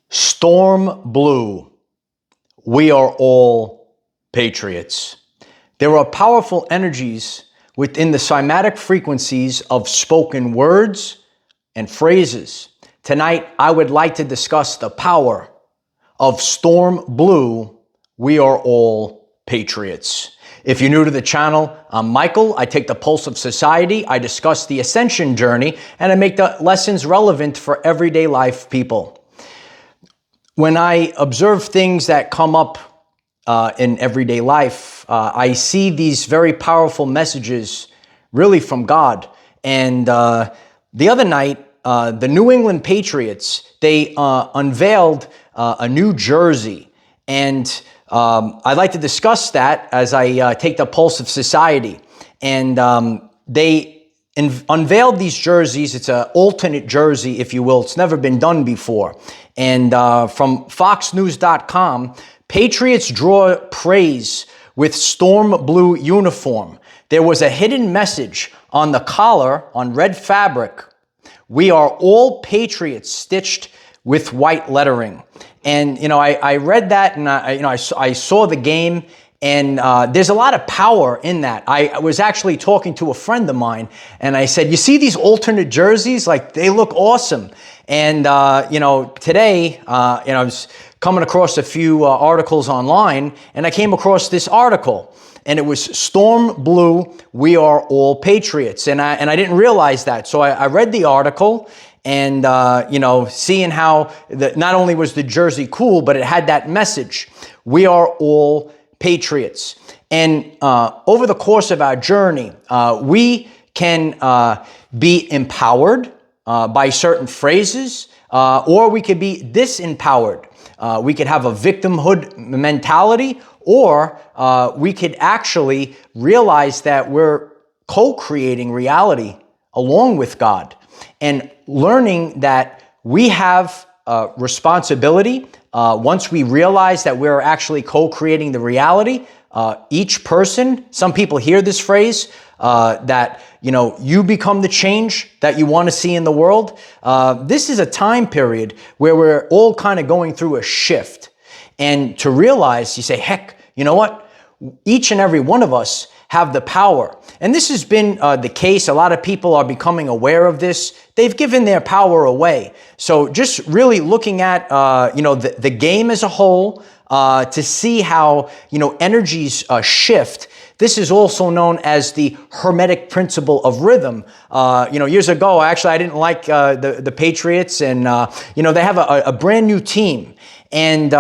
Storm blue. We are all Patriots. There are powerful energies within the cymatic frequencies of spoken words and phrases. Tonight, I would like to discuss the power of storm blue. We are all Patriots. If you're new to the channel, I'm Michael. I take the pulse of society. I discuss the ascension journey, and I make the lessons relevant for everyday life people. When I observe things that come up in everyday life, I see these very powerful messages really from God. And the other night, the New England Patriots, they unveiled a new jersey. And I'd like to discuss that as I take the pulse of society. And they unveiled these jerseys. It's an alternate jersey, if you will. It's never been done before. And from foxnews.com, Patriots draw praise with storm blue uniform. There was a hidden message on the collar on red fabric. We are all Patriots, stitched with white lettering. And, I read that, and I saw the game. And there's a lot of power in that. I was actually talking to a friend of mine, and I said, you see these alternate jerseys? Like, they look awesome. And, today, I was coming across a few articles online, and I came across this article. And it was Storm Blue, We Are All Patriots. And I didn't realize that. So I read the article, and, seeing how not only was the jersey cool, but it had that message. We are all Patriots. And over the course of our journey, we can be empowered by certain phrases, or we could be disempowered. We could have a victimhood mentality, or we could actually realize that we're co-creating reality along with God, and learning that we have responsibility. Once we realize that we're actually co-creating the reality, each person, some people hear this phrase, that, you become the change that you want to see in the world. This is a time period where we're all kind of going through a shift. And to realize, you say, heck, you know what? Each and every one of us have the power. And this has been the case. A lot of people are becoming aware of this. They've given their power away. So just really looking at, the game as a whole, to see how, energies shift. This is also known as the Hermetic principle of rhythm. Years ago, actually, I didn't like the Patriots, and, they have a brand new team. And,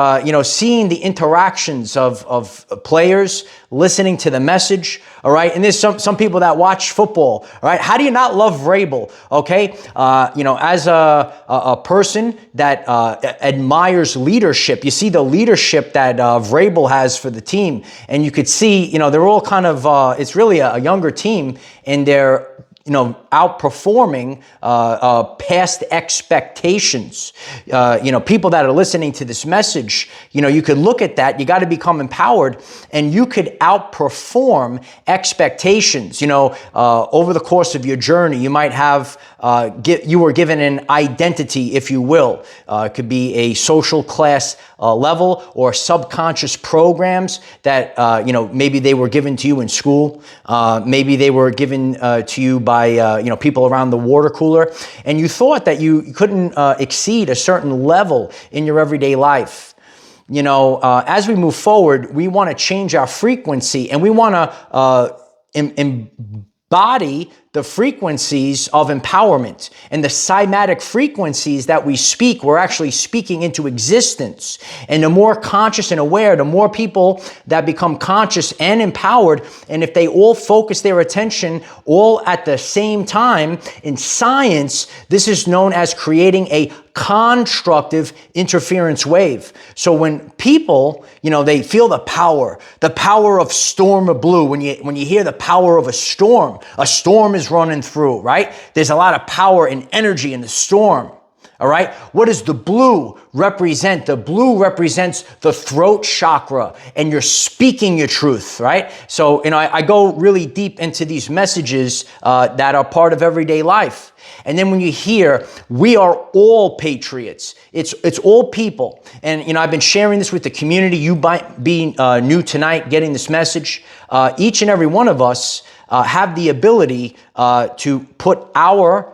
seeing the interactions of players, listening to the message, all right? And there's some people that watch football, all right? How do you not love Vrabel, okay? As a person that admires leadership, you see the leadership that Vrabel has for the team. And you could see, they're all kind of, it's really a younger team, and they're, outperforming past expectations. People that are listening to this message, you could look at that. You got to become empowered, and you could outperform expectations. Over the course of your journey, you might have, you were given an identity, if you will. It could be a social class level, or subconscious programs that, maybe they were given to you in school. Maybe they were given to you by, people around the water cooler. And you thought that you couldn't exceed a certain level in your everyday life. As we move forward, we want to change our frequency, and we want to embody the frequencies of empowerment. And the cymatic frequencies that we speak, we're actually speaking into existence. And the more conscious and aware, the more people that become conscious and empowered, and if they all focus their attention all at the same time, in science, this is known as creating a constructive interference wave. So when people, they feel the power of storm blue. When you hear the power of a storm is running through, right? There's a lot of power and energy in the storm. All right. What does the blue represent? The blue represents the throat chakra, and you're speaking your truth, right? So, I go really deep into these messages that are part of everyday life. And then when you hear, we are all patriots, it's all people. And, I've been sharing this with the community. You might be new tonight getting this message. Each and every one of us have the ability to put our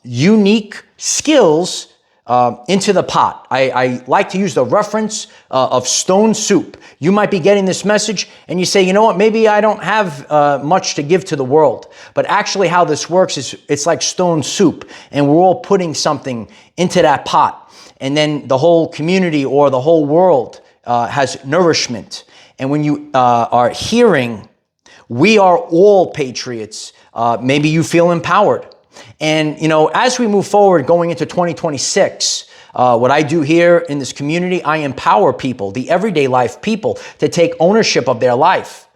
unique skills into the pot. I like to use the reference of stone soup. You might be getting this message and you say, you know what, maybe I don't have much to give to the world. But actually how this works is it's like stone soup, and we're all putting something into that pot. And then the whole community or the whole world has nourishment. And when you are hearing, we are all patriots, maybe you feel empowered. And, as we move forward going into 2026, what I do here in this community, I empower people, the everyday life people, to take ownership of their life,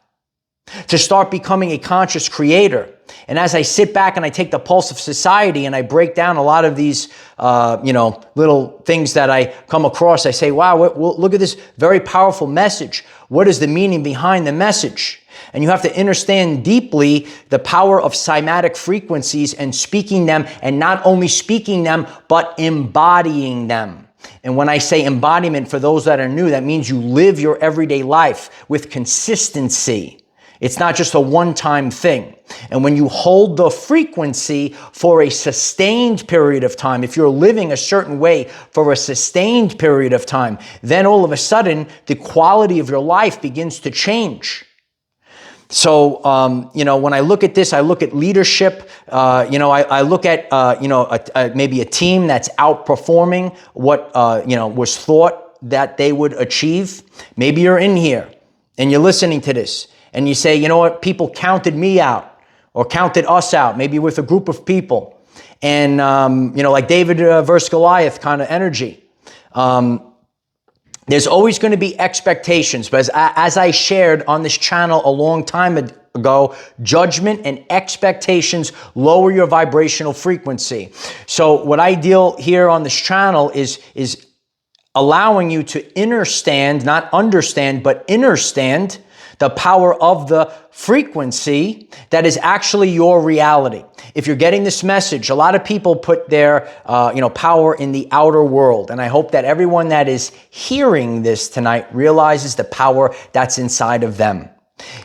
to start becoming a conscious creator. And as I sit back and I take the pulse of society and I break down a lot of these, little things that I come across, I say, wow, look at this very powerful message. What is the meaning behind the message? And you have to understand deeply the power of cymatic frequencies and speaking them, and not only speaking them, but embodying them. And when I say embodiment, for those that are new, that means you live your everyday life with consistency. It's not just a one-time thing. And when you hold the frequency for a sustained period of time, if you're living a certain way for a sustained period of time, then all of a sudden, the quality of your life begins to change. So, when I look at this, I look at leadership. I look at, maybe a team that's outperforming what, was thought that they would achieve. Maybe you're in here and you're listening to this and you say, you know what, people counted me out or counted us out, maybe with a group of people. And, like David versus Goliath kind of energy. There's always going to be expectations, but as I shared on this channel a long time ago, judgment and expectations lower your vibrational frequency. So what I deal here on this channel is allowing you to understand, not understand, but understand the power of the frequency that is actually your reality. If you're getting this message, a lot of people put their, power in the outer world. And I hope that everyone that is hearing this tonight realizes the power that's inside of them.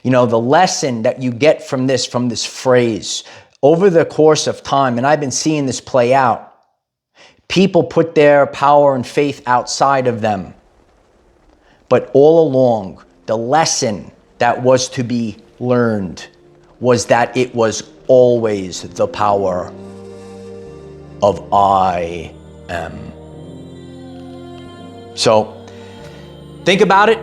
The lesson that you get from this phrase over the course of time, and I've been seeing this play out, people put their power and faith outside of them. But all along, the lesson that was to be learned was that it was always the power of I am. So think about it.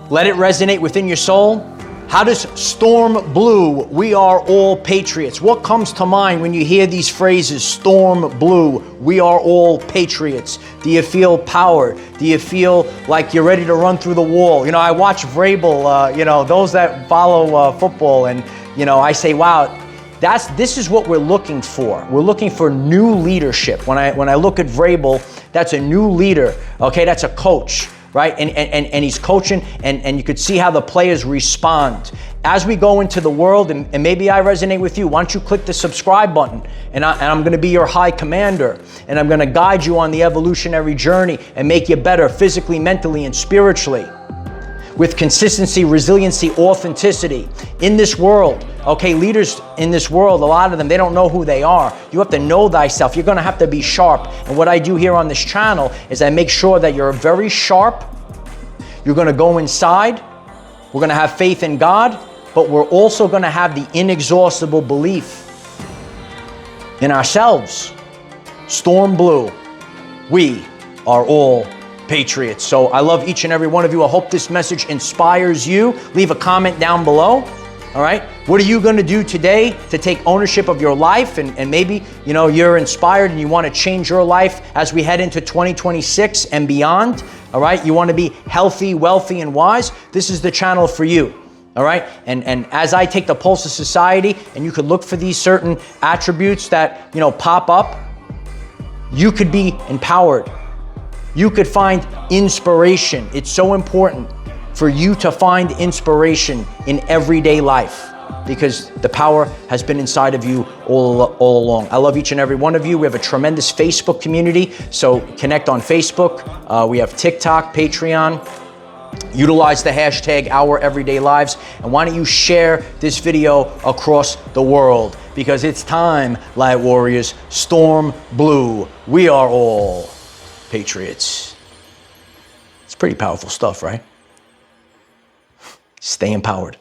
Let it resonate within your soul. How does storm blue, we are all patriots? What comes to mind when you hear these phrases, storm blue, we are all patriots? Do you feel powered? Do you feel like you're ready to run through the wall? I watch Vrabel, those that follow football, and, I say, wow, this is what we're looking for. We're looking for new leadership. When I look at Vrabel, that's a new leader, okay? That's a coach. Right? And he's coaching, and you could see how the players respond. As we go into the world, and maybe I resonate with you, why don't you click the subscribe button, and I'm going to be your high commander, and I'm going to guide you on the evolutionary journey and make you better physically, mentally, and spiritually. With consistency, resiliency, authenticity. In this world, okay, leaders in this world, a lot of them, they don't know who they are. You have to know thyself. You're going to have to be sharp. And what I do here on this channel is I make sure that you're very sharp. You're going to go inside. We're going to have faith in God, but we're also going to have the inexhaustible belief in ourselves. Storm blue. We are all patriots. So I love each and every one of you. I hope this message inspires you. Leave a comment down below. All right. What are you going to do today to take ownership of your life? And maybe, you're inspired and you want to change your life as we head into 2026 and beyond. All right. You want to be healthy, wealthy, and wise. This is the channel for you. All right. And as I take the pulse of society, and you could look for these certain attributes that, pop up. You could be empowered. You could find inspiration. It's so important for you to find inspiration in everyday life because the power has been inside of you all along. I love each and every one of you. We have a tremendous Facebook community, so connect on Facebook. We have TikTok, Patreon. Utilize the hashtag #OurEverydayLives. And why don't you share this video across the world? Because it's time, Light Warriors, storm blue. We are all Patriots. It's pretty powerful stuff, right? Stay empowered.